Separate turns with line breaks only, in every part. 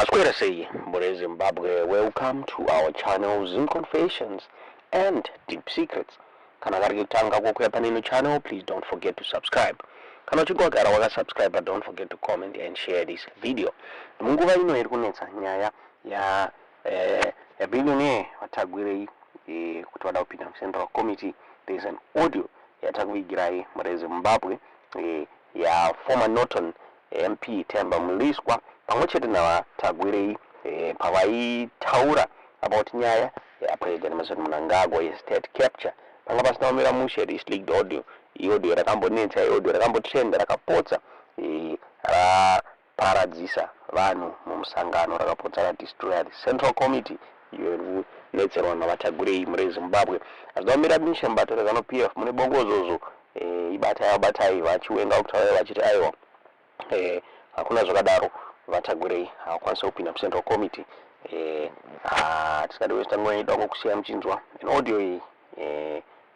Masquera say, Zimbabwe, welcome to our channel Zim Confessions and Deep Secrets. Kana gari kutanga kukwea panino channel, please don't forget to subscribe. Kana chukua gara waka subscribe, but don't forget to comment and share this video. Munguva ino irikunetsa nyaya ya billionaire wa Tagwirei kuti wada kupinda Central Committee. There is an audio ya Tagwirei and Zimbabwe ya former Norton MP Temba Mliswa pamwechete na Tagwirei pavaitaura about nyaya ya President Emerson Mnangagwa ya state capture panga pasina omera mushe this leaked audio. Audio rakambonetsa, audio rakambotrenda, rakapotsa paradzisa vanhu mumusangano, rakapotsa ra destroy the Central Committee yonetserwa na Tagwirei muri Zimbabwe. Azomira mishe mbato Zanu-PF mune bongozozo ibatai vachiwenga kutaura vachiti aiwa hakuna zvakadaro Tagwirei hakwanisa kupinda Central Committee. Tisikadi waste time yedu kusiya mchinjwa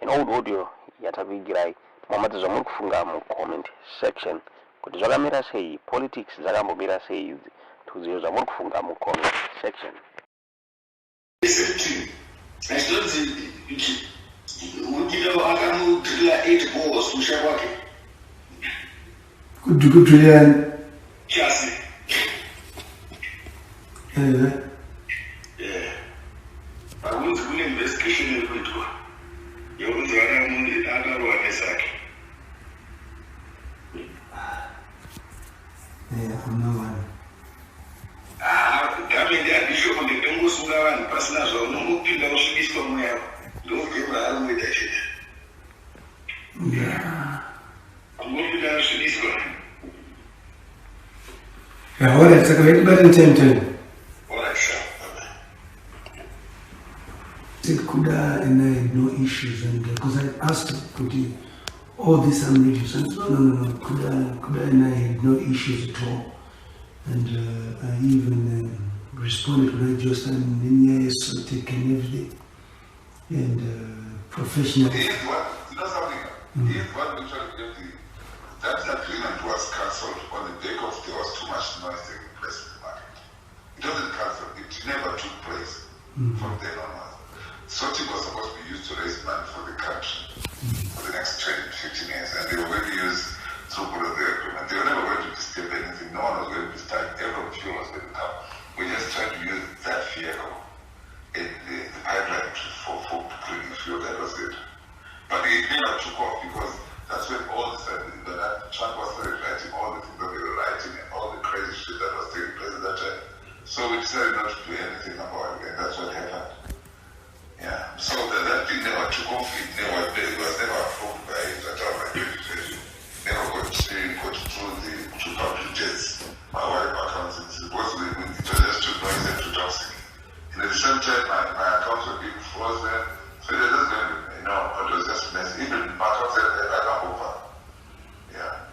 an old audio ya Tagwirei mwamati zvamuri kufunga mu comment section kuti zvakamira sei, politics dzakambomira sei idzi, tuzive zvamuri kufunga mu comment section.
What else? I can better than It could and I had no issues, and because I asked him, could he, all these issues, and no, could I, and I had no issues at all, and I even responded when I just yes, taken every day, and professional.
You know something? What that agreement was cancelled on the day of there was too much noise taking place in the market. It wasn't cancelled, it never took place from then onwards. Something was supposed to be used to raise money for the country for the next 10, 15 years, and they were going to use throughput of the agreement. They were never going to disturb anything, no one was going to start, every fuel was going to come. We just tried to use that vehicle in the pipeline for bringing fuel, that was it. But it never took off because that's when all the sudden that Trump was writing all the things that they were writing and all the crazy shit that was taking place at that time. So we decided not to do anything about it, and that's what happened. Yeah. So that thing never took off, it was never approved by the administration. Never got through the public jets. My wife accounts it was just too noisy and too toxic. And at the same time my accounts were being frozen. So it was just it was just messy. Even my accounts I can't over. Yeah.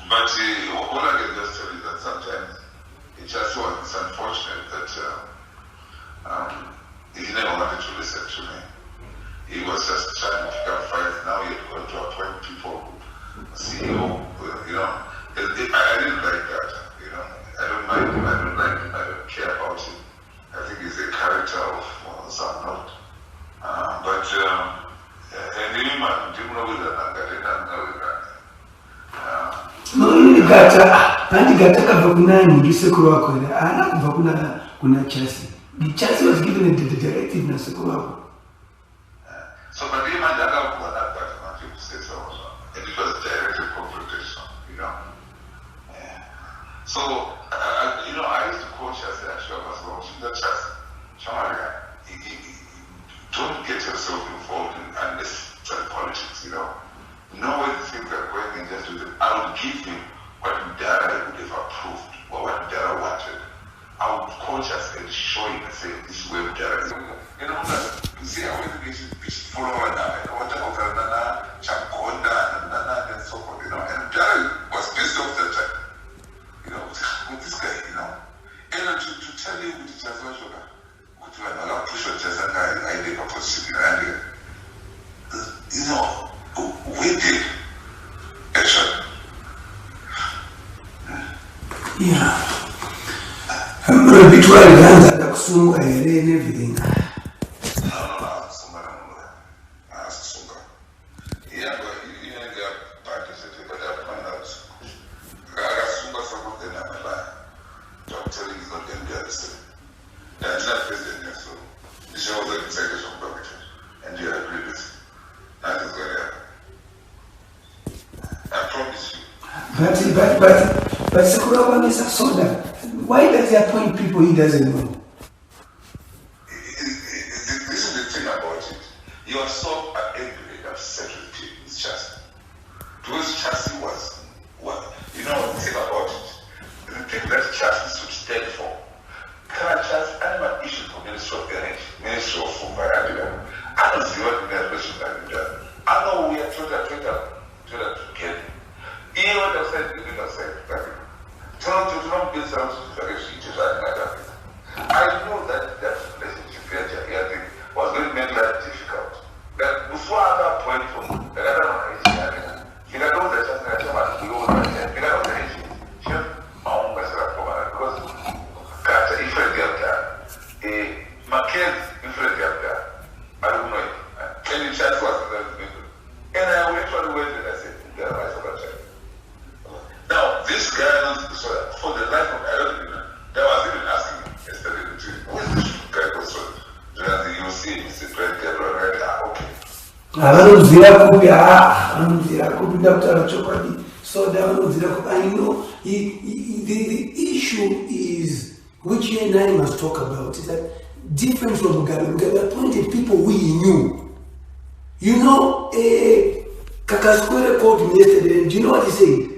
But all I can just tell you that sometimes it just was, it's unfortunate that he never wanted to listen to me. He was just trying to pick up fights. Now he had gone to appoint people, CEO, I didn't like that, I don't mind him, I don't like him, I don't care about him. I think he's a character of some note. And even man, didn't know whether I didn't know the
chassis was given a directive na Sekulako.
So but the man that got that people say so, and it was a directive confrontation, Yeah. So I used to coach as the actual was that chassis. Don't get yourself involved in unnecessary politics, Know where the things are going and just do them. I would give him what Dara would have approved or what Dara wanted. I would coach us and show him and say, this is where Dara is. You see how we follow and whatever, Chakonda, and so forth, And Dara was pissed off that time, with this guy, And to tell you, with the Chazwa Sugar, push your Chazanga, I did opposition, we did. Action.
Yeah. I'm going to be trying to answer that soon and everything. But Sakurawan is a soda. Why does he appoint people he doesn't know?
This is the thing about it. You are so angry and upset with people's chassis. Because chassis was what? You know the thing about it. The thing that chassis should stand for. Current chassis, I'm an issue for Ministry of Energy, Ministry of Food, I don't see what the relation can be done. I know we are trying to get. Even what I said, you didn't say. Don't build something to I know that relationship was going to make life difficult. That was one other point from the other you know that just like you know because Kata different delta, Marquez different delta. I don't know. Can you chat was and I went to the way that I said, now, this guy, for the life of I don't even know, that was even asking me yesterday, who is this guy also? You see, Mr. President, okay.
I don't so I know the issue is, which you and I must talk about, is that different from Mugabe. Mugabe appointed people we knew. You know, Kakaskwere called me yesterday, and do you know what he said?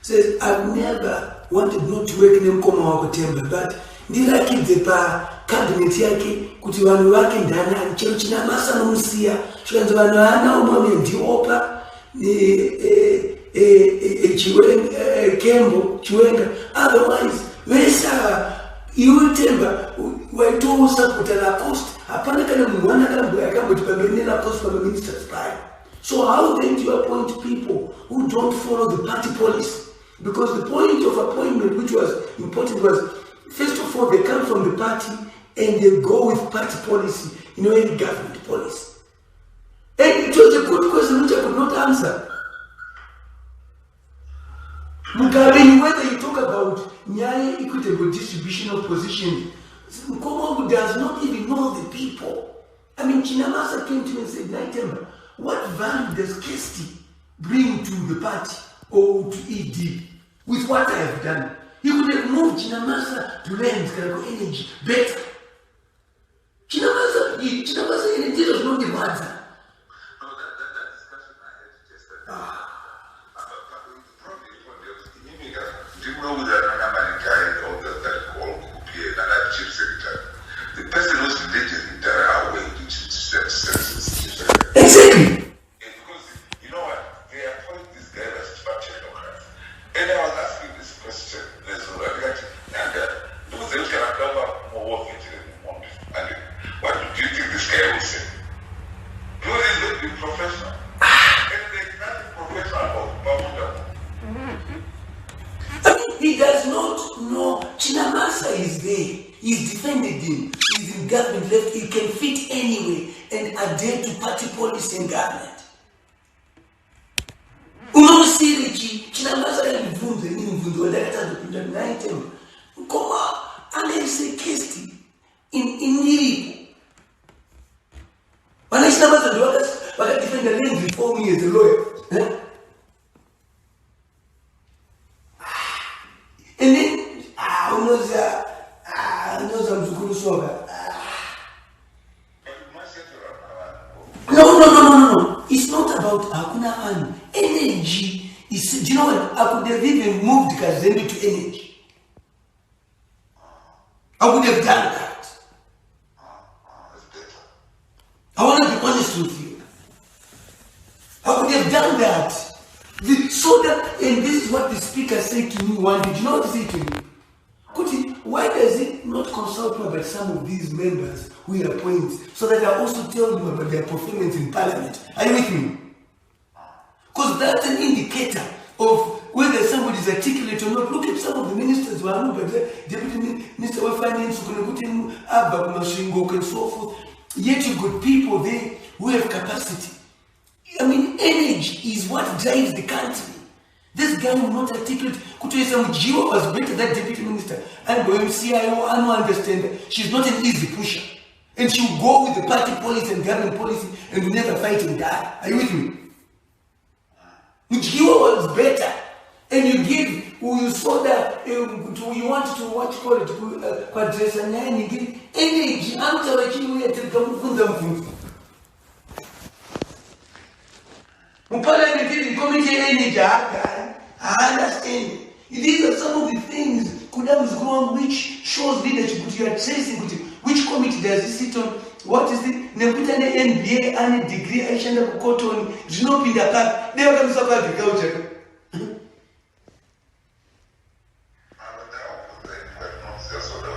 Says, I've never wanted not to work in Temba, but ndila kidzepa cabinet yake kuti vanhu vake ndana chero china masa nomusiya chikanzi vanhu vana umwe ndiopa Kembo Chiwenga, otherwise vesa iwe Temba waitosa kuti la post hapana kana munhu akamboti pamberi la post from the minister's prime. So how then do you appoint people who don't follow the party policy? Because the point of appointment, which was important, was first of all they come from the party and they go with party policy, any government policy. And it was a good question which I could not answer. Mugabe, whether you talk about Nyaye equitable distribution of positions, Nkomo does not even know the people. I mean, Chinamasa came to me and said, Temba, what value does Kesti bring to the party or to ED with what I have done? He could have moved Chinamasa to land energy better. Chinamasa energy does not matter.
No, that discussion I had yesterday. Do you know that guy or that called Kupier, that chief secretary? The person who's related in there are way to
exactly.
Because you know what? They appoint this guy as technocrat. And I was asking this question, and there was a more work and what do you think this guy will say? Because he's going to be professional. And there's nothing professional about Babunda.
He does not know. Chinamasa is there. He's defended him. He's in government left. He can fit anyway and adhere to party policy and government. Unomsirichi, Chinamasa and Vundu, and that Temba. Koma, and say Kesti in Niripo. When I Chinamasa do others, but I defend the name before me as a lawyer. And then, No. It's not about Hakuna Anu. Energy is, do you know what? I could have even moved Kazembe to energy. I would have done that. I want to be honest with you. I would have done that. So that, and this is what the speaker said to me one day. Did you know what he said to me? Kuti, why does it not consult me about some of these members who he appoints so that I also tell them about their performance in parliament? Are you with me? Because that's an indicator of whether somebody is articulate or not. Look at some of the ministers who are but Deputy Minister of Finance and so forth. Yet you got people there who have capacity. I mean, energy is what drives the country. This guy will not articulate. Kutoisa Mujiwa was better than deputy minister. And going CIO, I don't understand that. She's not an easy pusher. And she'll go with the party policy and government policy and will never fight and die. Are you with me? Mujiwa was better. And you give, you saw that, you want to, what you call it, quadress and you give energy. I'm telling you, Parliament committee energy, I understand. These are some of the things Kudam is growing, which shows leadership, but you are tracing which committee does he sit on, what is it? Nebuta MBA and degree, I shall have got on, Zanu in the park, they are going to supply agriculture.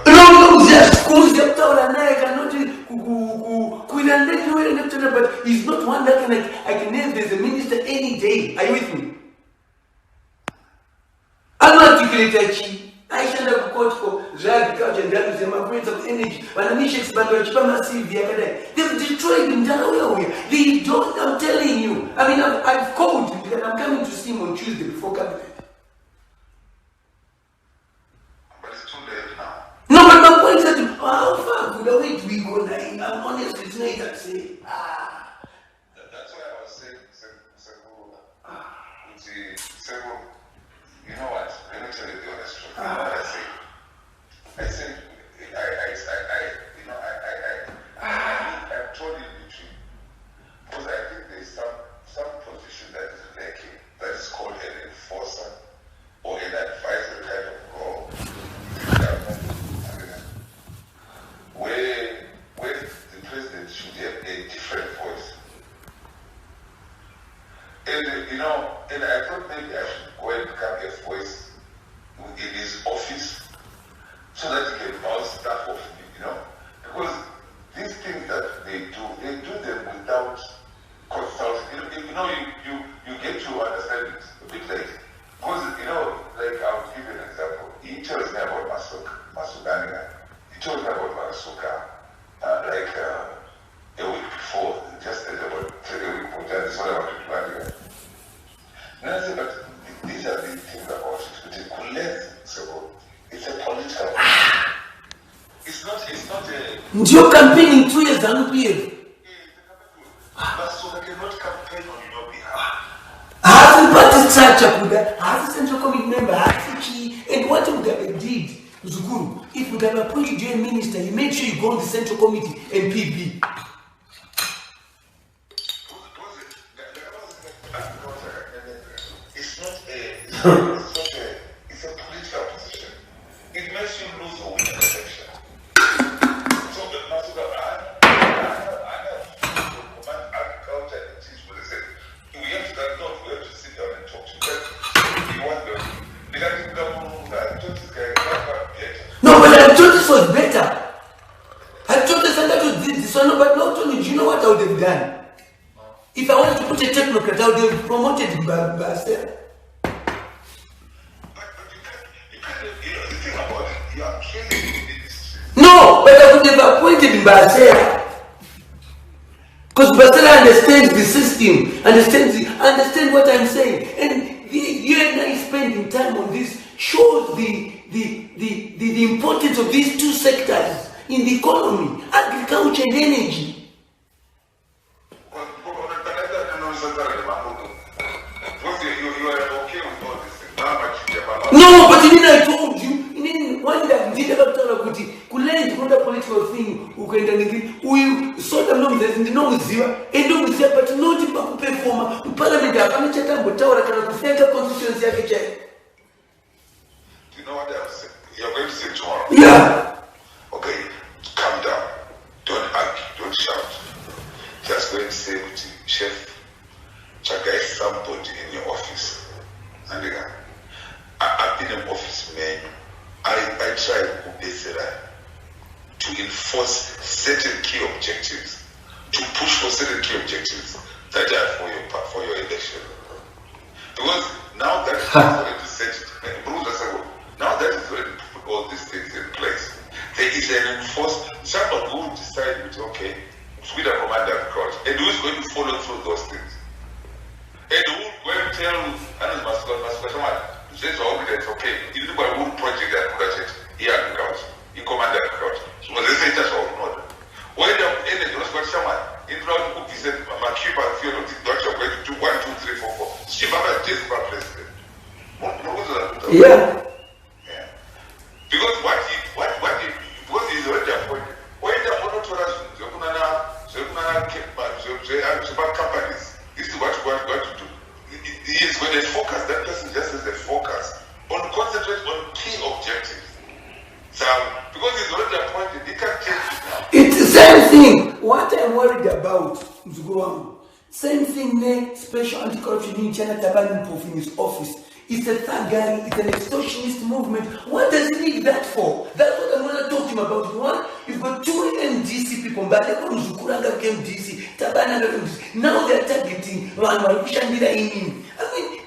No, just schools, they have told and I cannot but he's not one that I can name there's a minister any day. Are you with me? I'm not articulated. I shall have called for agriculture and that is my friends of energy. When I'm massive the other day, they've destroyed him. They don't, I'm telling you. I mean, I've called him because I'm coming to see him on Tuesday before cabinet.
But it's too late now.
No, but my point is that how far could I wait we go now? I'm honest, it's not that say.
That's why I was saying, you know what? Let me tell you the honest truth. You know what I said? I said, I've told you the truth. Because I think there's some position that is lacking, that is called an enforcer or an advisor kind of role. Where the president should have a different voice. And and I thought maybe I should go and become a voice in his office so that he can bounce stuff off me, because these things that they do them without consulting. You get to understand it a bit later. Because, like I'll give you an example. He tells me about Masugani. He told me about Masuka a week before, just about a week before, that's what I wanted to argue. And I said, but these are the things about it. But it's a political. It's not a.
You're campaigning 2 years, Zanu-PF.
Masuka cannot campaign on your behalf.
Has the party structure, has the central committee member, has the key, and what Mugabe did, Zuguru, if Mugabe appointed you a minister, you made sure you go on the central committee and PB.
It's a political position. It makes you lose or win an election. So the Masuka, I have command agriculture and teach what they say. We have to sit down and talk to them. You want them.
No, but I thought this was better. I thought this and that was this one, but not only, do you know what I would have done? If I wanted to put a technocrat, I would have promoted him by Sarah. No, but I would have appointed him by Sarah. Because Basela understands the system, understands what I'm saying. And you and I spending time on this shows the importance of these two sectors in the economy, agriculture and energy. No, but I told you, one that did ever tell about it, could learn from the political thing, who can we sort of know there's no zero, and no zero, but no to perform, Parliament, I'm not a tower, I can defend the constituency.
Do you know what I'm saying? You're going to say tomorrow.
Yeah.
Okay, calm down. Don't argue, don't shout. Just go and say to Chef, Chagai somebody in your office. And again, I've been an office man. I try to enforce certain key objectives, to push for certain key objectives that are for your election. Because Now that is already set, now that is already put all these things in place. There is an enforced, somebody who will decide, okay, with a commander approach, and who is going to follow through those things. And who will go and tell, and must it's okay, you look at one project that project, he commander approach. So they say that's all not. When the energy was got someone, in front of he said, my Cuba field of the Dutch are going to do 1, 2, 3, 4, 4. She just for president.
Yeah.
Yeah. Because because he's already appointed. Why the monotonous companies? This is what we're going to do. He is going to focus, that person just has a focus on concentrate on key objectives. So, because he's already appointed, he can't change it now.
It's the same thing. What I'm worried about, same thing, Special Anti-Corruption in China Tabani in his office. It's a Tagwirei, it's an extortionist movement. What does he need that for? That's what I'm going to talk to him about. One, you've got 2 MDC people, but they're going to MDC, Tabana MDC. Now they're targeting Shandira in him. I mean,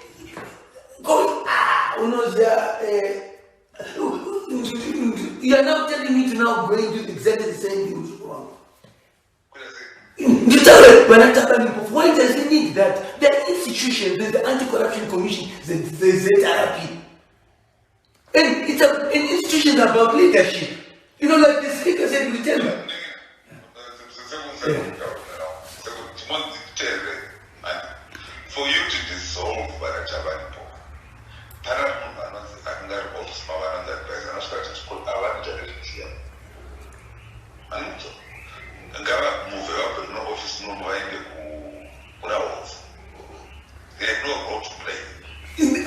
going, you're now telling me to now go and do exactly the same thing. You tell me, why does he need that? There are institutions, there's the Anti-Corruption Commission, there's the ZRP. And it's an institution about leadership. You know, like the speaker said with Temba.
For you to dissolve Barachabanipo,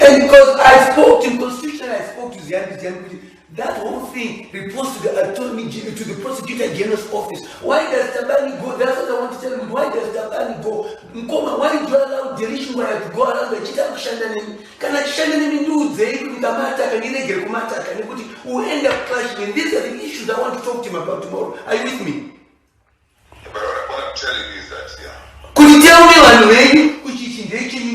and because I spoke to Constitution, I spoke to Zanu-PF, that whole thing reports to the attorney general, to the prosecutor general's office. Why does Tabani go? That's what I want to tell you. Why does Tabani go? Why do you allow deletion where I go around the Chita Shandanim? Can I Shandanim do Zay with Amata? Can you get Kumata? Can you put it? Who end up clashing? And these are the issues I want to talk to him about tomorrow. Are you with me?
But what I'm telling you is that,
could you tell me one way which is in the Chinese?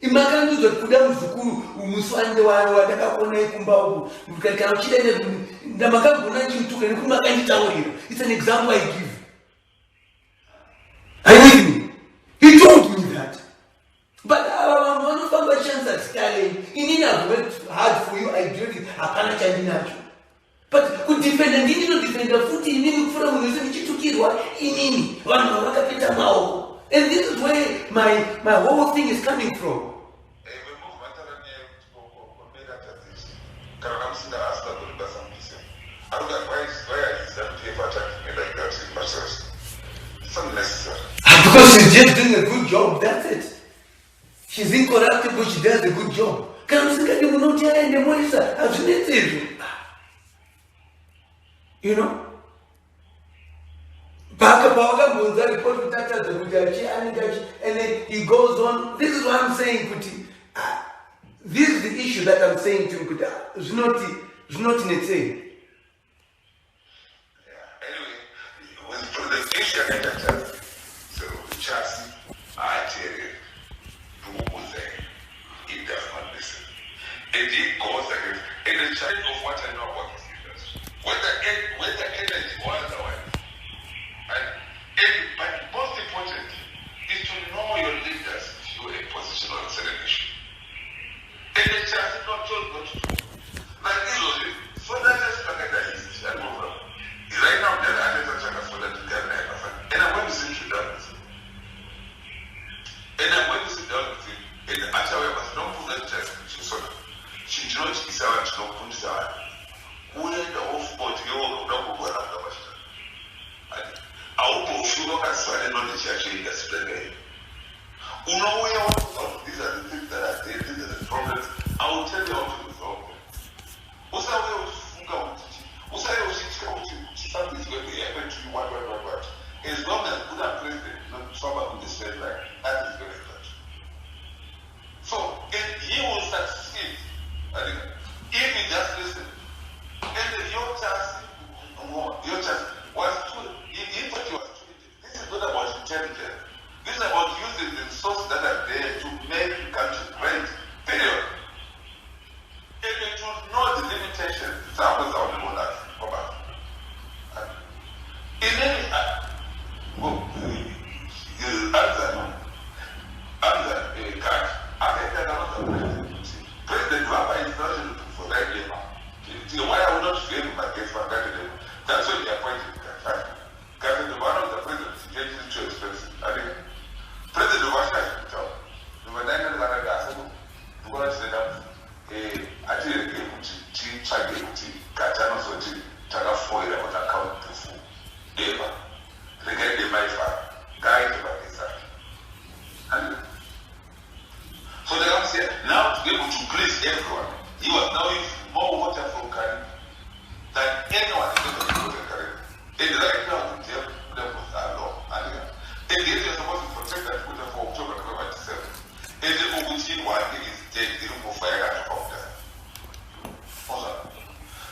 Imakandu za kuda mzukuru umuswande wataka kuona ikumbabu mkakana chile na makambu nanchi mtuke ni kumakanji tawiro. It's an example I give. Are you with me? He told me that. But one of our chance at Stalin, in I've worked hard for you, I did it, I can't change nacho. But could defend and didn't defend the foot in Nini from the Chitukirwa in Nini, one of Rakapita Mao. And this is where my whole thing is coming from. Because she's just doing a good job, that's it. She's incorruptible, she does a good job. You know? And then he goes on. This is what I'm saying, Kuti. This is the issue that I'm saying to him, Kuti. It's not in a thing.
Anyway, with the issue so chassis, I tell you, who was there? He does not listen. And he goes against, and the challenge of what I know about his leaders, whether energy or otherwise. But most important is to know your leaders if you're in a position on a certain issue. And the chance is not told what to do. Like this was it. So that is standardized and over. Right now, there are others that are for that to get and I'm going to sit you down with him. And I'm going to sit down with him. And actually, I must not put that test. She knows it's our job, it's our. Who let the whole sport go around the world? I hope you as far as knowledge actually gets played. These are the things that are there, these are the problems. I will tell you how to resolve them. What's our way of what's our way of something is going to happen to you, what. As long as good and president, not someone with the same like that is going to touch. So he will succeed. If he just listen. And your chance was to this is not about intelligence. This is about using the sources that are there to make tsvage kuti kati anozoti takafoira kuti account proof dema regai dema ifara ngaite pagesake. So they don't say now to be able to please everyone. He was now using more water from Kari than anyone in the world. And right now the devil are law. And yet you're supposed to protect that water for October 27. And the Oguchi one is dead, the room of fire at the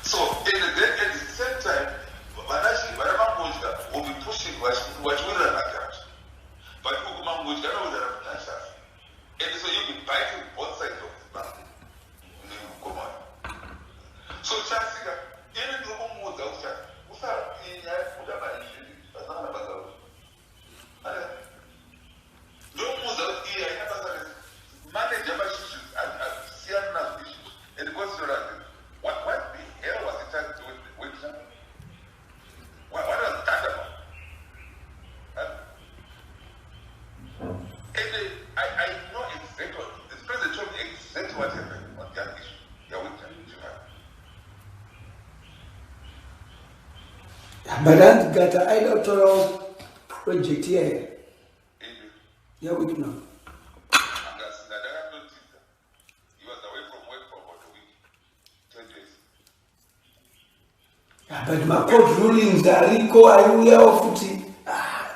so at the same time, Banashi Baramuja will be pushing what we are not that. But Ugumamuja knows that I'm not. And so you'll be fighting both sides of the battle. So, Chassiga, even the home was outside, without being there, would have been as another battle. No moves out here, I never manage my issues and see another issues. And it goes around. What the hell was it trying to do with them? What was that about? I know exactly. The president told me exactly what happened on that issue. Yeah, with Japan.
But I got an electoral project here. Yeah, we do know.
He was away from work for about a week, 10 days.
Yeah, but my court rulings are Rico, I will have footy.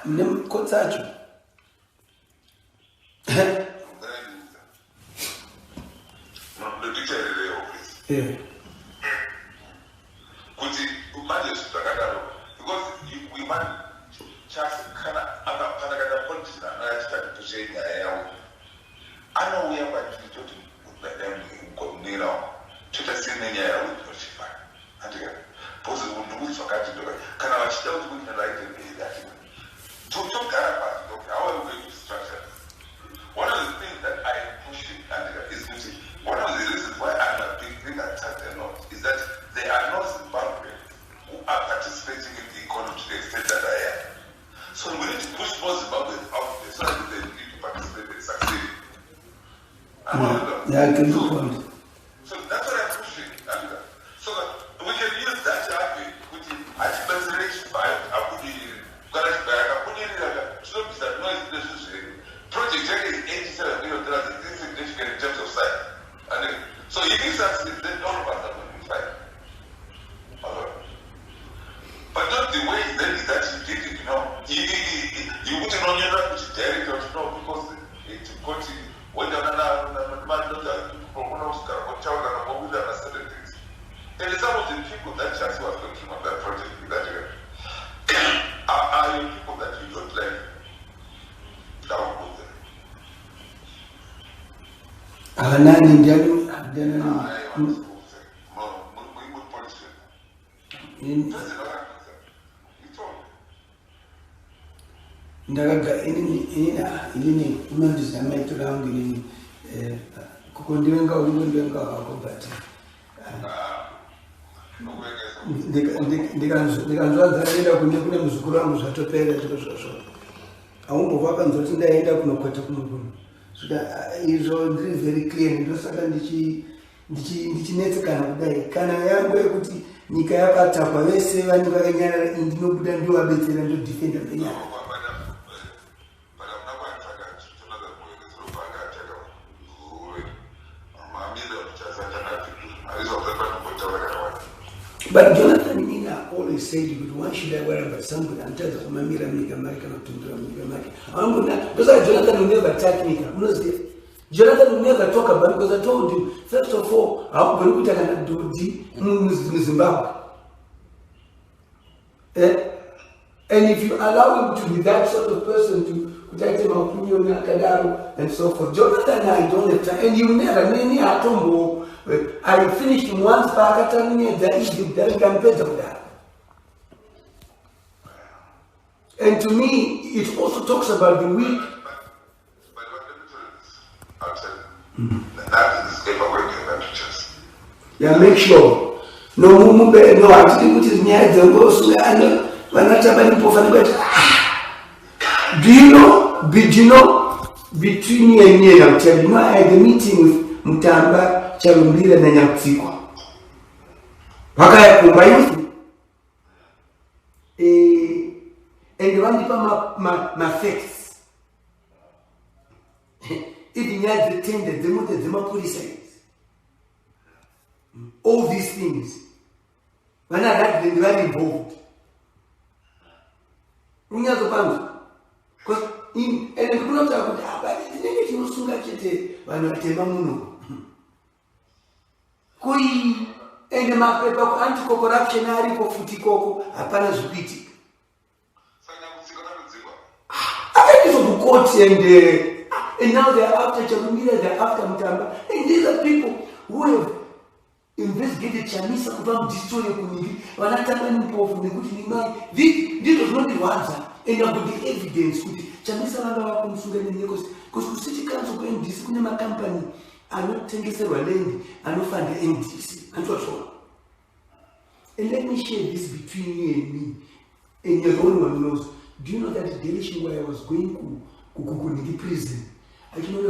Nem Kotsacho. Yeah.
Because we want just kind of politics and to say, I know we are going to let them go to the same area with Joshua. And again, possible to do so. Can I still do the right that? To talk about how are we going to structure? One of the things that I am pushing is one of the reasons why I'm not being attacked a lot is that there are no Zimbabweans who are participating in the economy to the extent that I am. So we need to push more Zimbabweans out there so that they need to participate and succeed.
Yeah, good point.
So that's what I'm pushing. So that we can use that argument, which is anti-conservation by project is $87 million. This is significant in terms of size. And so if you succeed, then all of us are going to be fine. But not the way then that you did it, you put it on your lap, which is direct, because it continues. When you're not and some of the people that just was looking on that project that are people that you don't like. That will go there.
Ndagaga ini unandizama itulangu ini kukondiwenga uliwenga wakobati ndikanzwa zaenda kune muzukuru wangu zvatopera zvozvo aumbovapa nzoti ndaenda kunokwata kunokuno saka izvo ndiri very clear ndosaka ndichinetsekana kudai kana yangu yekuti nyika yakatakwa vese vanenge vakanyarara ndinobuda ndovabetsera ndodhifenda venyara But Jonathan Nina always said, why should I worry about somebody until the Mamira Mika American of Tundra Mika? I'm going to, because Jonathan will never attack Mika. Jonathan will never talk about it because I told you, first of all, I'm going to do the Zimbabwe. And if you allow him to be that sort of person to take him opinion and so forth, Jonathan and I don't have time, and you never, many atombo. I finished him once back at Egypt, then compared with that. And to me, it also talks about the weak.
But I'll tell you, that is the paper working advantages.
Yeah, make sure. No, I think it is near the most. Do you know, between you and me, I'm telling you, I had a meeting with Mutamba, Chalumbira, and Nyakziko. by youth. And one my facts. Even had the tender, the police. All these things. When I had them, they were involved. Because and the people talk about but the negative was soon like it when I Temba Kui and the mapepa anti-corruption ari ko futikoko hapana zupiti. I think it's court and now they are after Chamumira, they are after Mutamba, and these are people who have investigated Chamisa from destroy your community. When I tell them for the good this was not the answer, and there would be evidence. Chamisa because city council going this company are not taking several land and not find the NDC and so on. And let me share this between you and me, and your own one knows. Do you know that the election where I was going to the prison, I don't know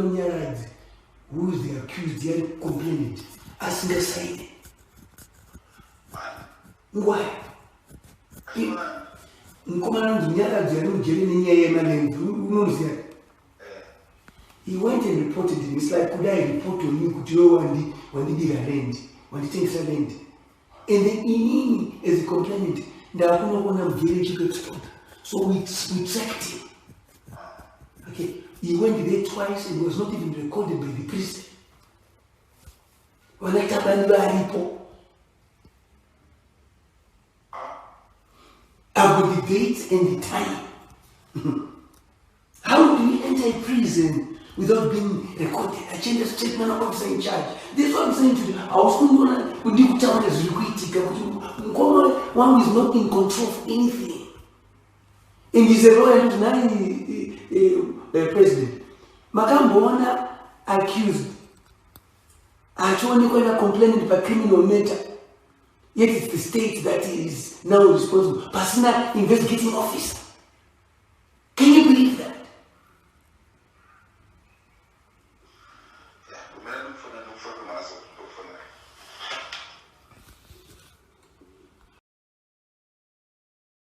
who is the accused, they are complaining, as the side. Why? He went and reported him. It's like, could I report on you? Could you when the bigger land, when the things are land? And then he as a complainant, there are no one of village expert. So we tracked him. Okay, he went there twice and was not even recorded by the priest. When I tell you, about the date and the time. How do we enter a prison without being recorded? I change the statement of officer in charge. This is what I'm saying to you. I was going to tell one who is not in control of anything. And he's a lawyer, president. Makambona accused. Actually, going to complain about criminal matter. Yet it's the state that is now responsible. Personal investigating officer.